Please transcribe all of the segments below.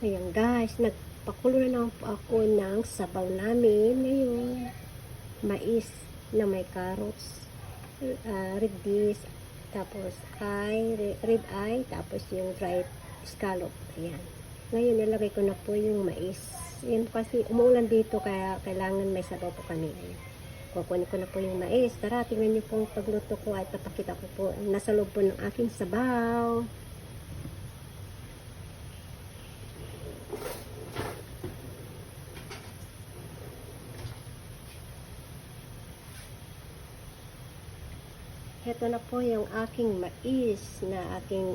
Ayan guys, nagpakulo na naman po ako ng sabaw namin ngayon. Mais na may carrots, red beans, tapos red eye, tapos yung dried scallop. Ayan. Ngayon nilagay ko na po yung mais. Yan kasi umuulan dito kaya kailangan may sabaw po kami. Ayan. Kukunin ko na po yung mais. Tara, tingnan niyo po pagluto ko at papakita ko po. Nasa loob po ng aking sabaw. Ito na po yung aking mais na aking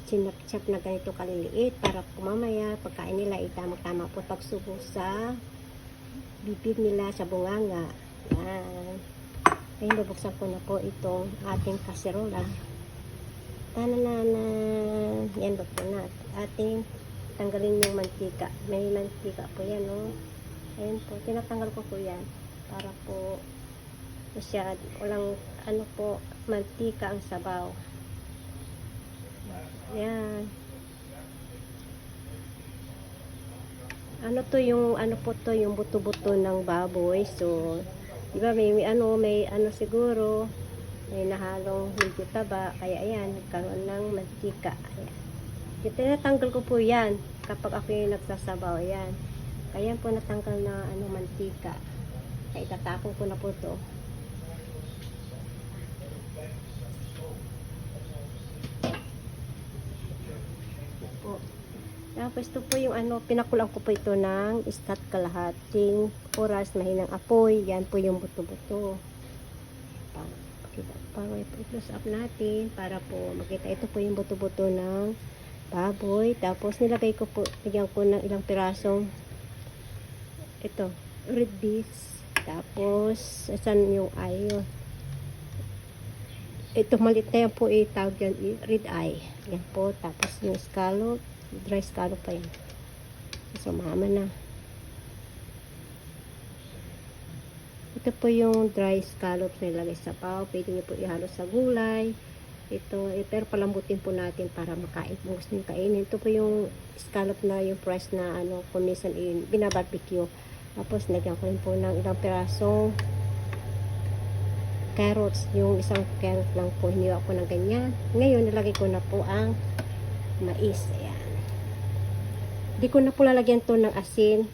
chinap-chap na ganito kaliliit para kumamaya pagkain nila tama-tama po pagsubo sa bibig nila sa bunganga. Yan. Ngayon bubuksan ko na po itong ating kaserola. Tananana. Yan po na. Ating tanggalin yung mantika. May mantika po yan, no? Ayan po. Tinatanggal ko po yan para po walang mantika ang sabaw. Yan. Yung buto-buto ng baboy. So, di ba may siguro may nahalong medyo taba, kaya ayan, nagkaroon ng mantika. Ayan. Tinatanggal ko po yan kapag ako yung nagsasabaw. Ayan. Kaya po natanggal na mantika. Kaya itatapon ko na po to. Tapos ito po yung pinakulang ko po ito ng iskat kalahating oras, mahinang apoy. Yan po yung buto-buto. Para i-close up natin para po makita. Ito po yung buto-buto ng baboy. Tapos nilagay ko po, bigyan ko ng ilang pirasong ito, red beans. Tapos, saan yung ayo? Ito malit na yan po, tawag yan, red eye. Yan po. Tapos yung scallop. Dry scallop pa yan. Sumama na. Ito po yung dry scallop na ilagay sa pao. Pwede nyo po ihalo sa gulay. Ito, pero palambutin po natin para makain. Kung gusto nyo kainin. Ito po yung scallop na yung price na kung minsan binabarbecue. Tapos nagyan ko rin po ng ilang pirasong carrots. Yung isang carrot lang po. Hiniwa ko ng ganyan. Ngayon, nilagay ko na po ang mais. Ayan. Di ko na po lalagyan to ng asin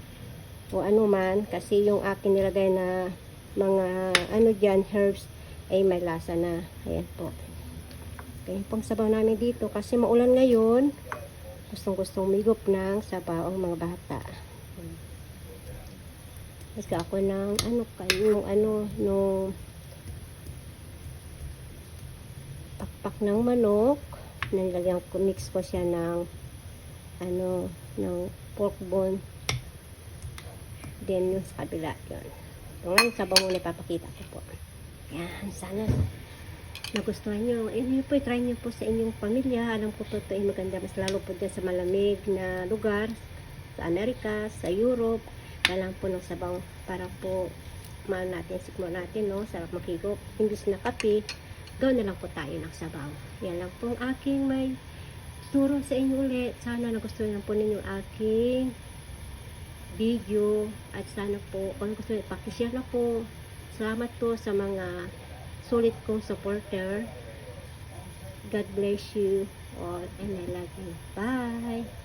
o man kasi yung akin nilagay na mga dyan, herbs ay may lasa na. Ayan po. Kaya pang sabaw namin dito kasi maulan ngayon. Gustong umigop ng sabaw ang mga bata. Kasi ako ng nung pakpak ng manok. Nilagyan ko, mix ko siya ng ng pork bone. Then yung sa kabila yun. So ngayon sabaw muna ipapakita ko po. Yan, sana nagustuhan nyo. Yun po, try nyo po sa inyong pamilya. Alam ko po ito ay maganda, mas lalo po dyan sa malamig na lugar, sa Amerika, sa Europe. Kailangan po ng sabaw para po sikmo natin, no? Sarap makigop. Imbis na kape, gawin na lang po tayo ng sabaw. Yan lang po ang aking may turo sa inyo ulit. Sana nagustuhan po ninyo aking video at sana po kung gusto nyo pakishare na po. Salamat po sa mga sulit kong supporter. God bless you all and I love you. Bye!